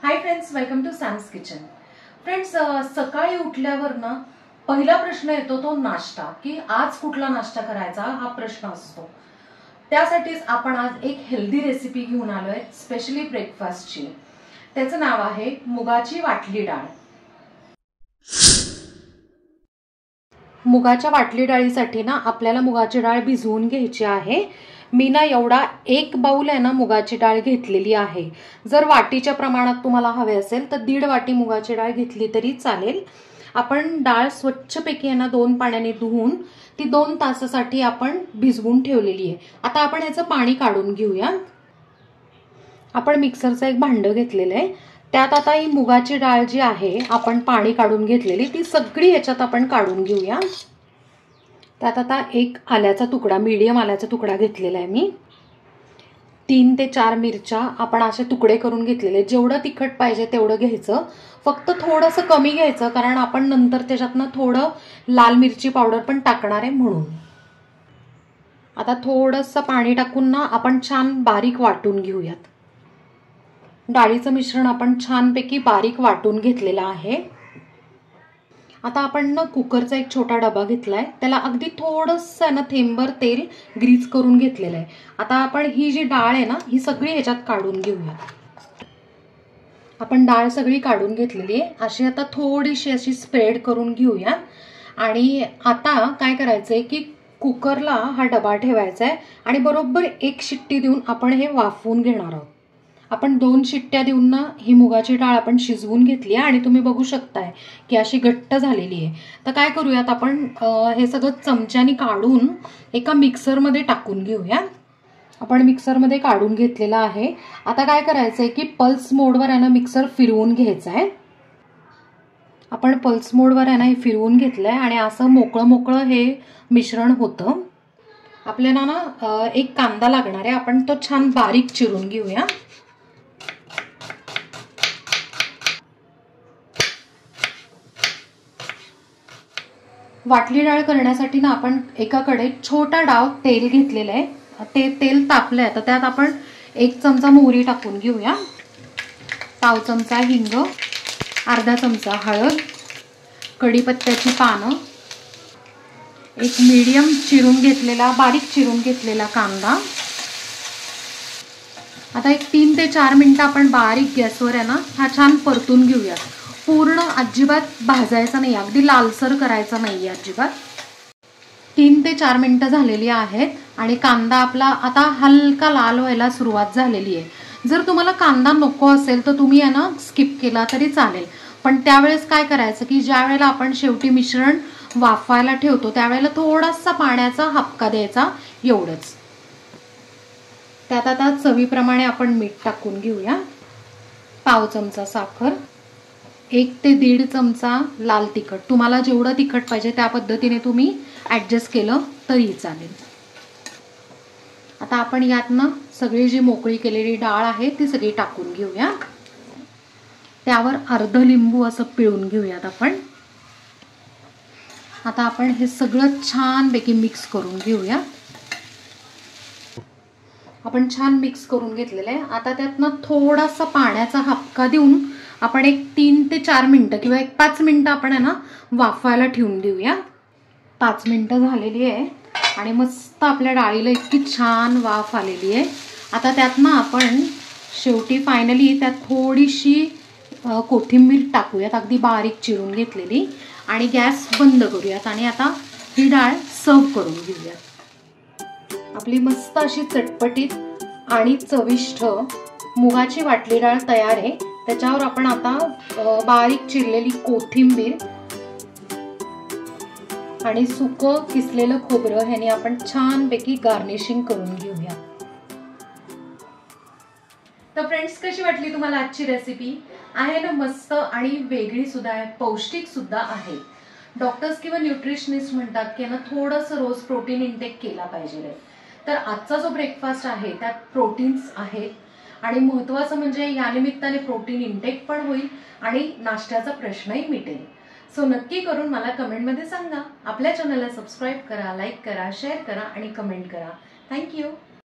High friends, welcome to Sam's kitchen. Friends, सकाळी उठल्यावर ना पहिला प्रश्न येतो तो नाश्ता, की आज कुठला नाश्ता करायचा हा प्रश्न असतो। त्यासाठीच आपण आज एक हेल्दी रेसिपी घेऊन आलोय, स्पेशली ब्रेकफास्टची। त्याचं नाव आहे मुगाची वाटली डाळ। मुगाच्या वाटली डाळीसाठी ना आपल्याला मुगाची डाळ भिजवून घ्यायची आहे। मी ना एवढा 1 बाउल आहे ना मुगाची डाळ घेतलेली आहे। जर वाटीच्या प्रमाणात तुम्हाला हवे असेल तर 1.5 वाटी मुगाची डाळ घेतली तरी चालेल। आपण डाळ स्वच्छपैकी आहे ना 2 पाण्याने धुवून ती 2 तासासाठी आपण भिजवून ठेवलेली आहे। आता आपण याचं पाणी काढून घेऊया। आपण मिक्सरचं एक भांडं घेतलेलं आहे, त्यात आता ही मुगाची डाळ जी आहे आपण पाणी काढून घेतलेली ती सगळी याच्यात आपण काढून घेऊया। त्यात आता एक आल्याचा तुकडा, मीडियम आल्याचा तुकडा घेतलेला आहे मी। 3 ते 4 मिरच्या आपण असे तुकडे करून घेतलेले। जेवढं तिखट पाहिजे तेवढं घ्यायचं, फक्त थोडंसं कमी घ्यायचं कारण आपण नंतर त्याच्यातनं थोडं लाल मिरची पावडर पण टाकणार आहे म्हणून। आता थोडंसं पाणी टाकून ना आपण छान बारीक वाटून घेऊयात। डाळीचं मिश्रण आपण छानपैकी बारीक वाटून घेतलेलं आहे। आता आपण ना कुकरचा एक छोटा डबा घेतलाय, त्याला अगदी थोडंसं ना थेंबर तेल ग्रीस करून घेतलेलं आहे। आता आपण ही जी डाळ आहे ना ही सगळी ह्याच्यात काढून घेऊया। आपण डाळ सगळी काढून घेतलेली आहे, अशी आता थोडीशी अशी स्प्रेड करून घेऊया। आणि आता काय करायचंय की कुकरला हा डबा ठेवायचा आहे आणि बरोबर 1 शिट्टी देऊन आपण हे वाफवून घेणार आहोत। आपण 2 शिट्ट्या देऊन ना ही मुगाची डाळ आपण शिजवून घेतली आहे आणि तुम्ही बघू शकताय की अशी घट्ट झालेली आहे। तर काय करूयात, आपण हे सगळं चमच्यानी काढून एका मिक्सरमध्ये टाकून घेऊया। आपण मिक्सरमध्ये काढून घेतलेला आहे। आता काय करायचंय की पल्स मोडवर आहे ना मिक्सर फिरवून घ्यायचं आहे। आपण पल्स मोडवर आहे ना हे फिरवून घेतलंय आणि असं मोकळं मोकळं हे मिश्रण होतं। आपल्याला ना एक कांदा लागणार आहे, आपण तो छान बारीक चिरून घेऊया। वाटली डाळ करण्यासाठी ना आपण एकाकडे छोटा डाव तेल घेतलेलं आहे। ते तेल तापलंय, तर त्यात आपण 1 चमचा मोहरी टाकून घेऊया, पाव चमचा हिंग, अर्धा चमचा हळद, कढीपत्त्याची पानं, एक मीडियम चिरून घेतलेला बारीक चिरून घेतलेला कांदा। आता एक 3 ते 4 मिनिटं आपण बारीक गॅसवर आहे ना हा छान परतून घेऊया। पूर्ण अजिबात भाजायचा नाही, अगदी लालसर करायचा नाही अजिबात। 3 ते 4 मिनिटं झालेली आहेत आणि कांदा आपला आता हलका लाल व्हायला सुरुवात झालेली आहे। जर तुम्हाला कांदा नको असेल तर तुम्ही आहे ना स्किप केला तरी चालेल, पण त्यावेळेस काय करायचं की ज्या वेळेला आपण शेवटी मिश्रण वाफायला ठेवतो त्यावेळेला थोडासा पाण्याचा हबका द्यायचा, एवढंच। त्यात आता चवीप्रमाणे आपण मीठ टाकून घेऊया, पाव चमचा साखर, 1 ते 1.5 चमचा लाल तिखट। तुम्हाला जेवढं तिखट पाहिजे त्या पद्धतीने तुम्ही ॲडजस्ट केलं तरी चालेल। आता आपण यात ना सगळी जी मोकळी केलेली डाळ आहे ती सगळी टाकून घेऊया। त्यावर अर्ध लिंबू असं पिळून घेऊयात आपण। आता आपण हे सगळं छानपैकी मिक्स करून घेऊया। आपण छान मिक्स करून घेतलेलं आहे। आता त्यात ना थोडासा पाण्याचा हबका देऊन आपण एक 3 ते 4 मिनिटं किंवा एक 5 मिनिटं आपण आहे ना वाफायला ठेवून देऊया। 5 मिनिटं झालेली आहे आणि मस्त आपल्या डाळीला इतकी छान वाफ आलेली आहे। आता त्यात ना आपण शेवटी फायनली त्यात थोडीशी कोथिंबीर टाकूयात, अगदी बारीक चिरून घेतलेली, आणि गॅस बंद करूयात आणि आता ही डाळ सर्व करून घेऊयात। आपली मस्त अशी चटपटीत आणि चविष्ट मुगाची वाटली डाळ तयार आहे। त्याच्यावर आपण आता बारीक चिरलेली कोथिंबीर आणि सुकं किसलेलं खोबरं ह्याने आपण छानपैकी गार्निशिंग करून घेऊया। तर फ्रेंड्स, कशी वाटली तुम्हाला आजची रेसिपी? आहे ना मस्त आणि वेगळी सुद्धा आहे, पौष्टिक सुद्धा आहे। डॉक्टर्स किंवा न्यूट्रिशनिस्ट म्हणतात की ना थोडंसं रोज प्रोटीन इंटेक केला पाहिजे। तर आजचा जो ब्रेकफास्ट आहे त्यात प्रोटीन्स आहेत आणि महत्त्वाचं म्हणजे या निमित्ताने प्रोटीन इंटेक पण होईल आणि नाश्त्याचा प्रश्नही मिटेल। सो नक्की करून मला कमेंटमध्ये सांगा। आपल्या चॅनलला सबस्क्राईब करा, लाईक करा, शेअर करा आणि कमेंट करा। थँक्यू।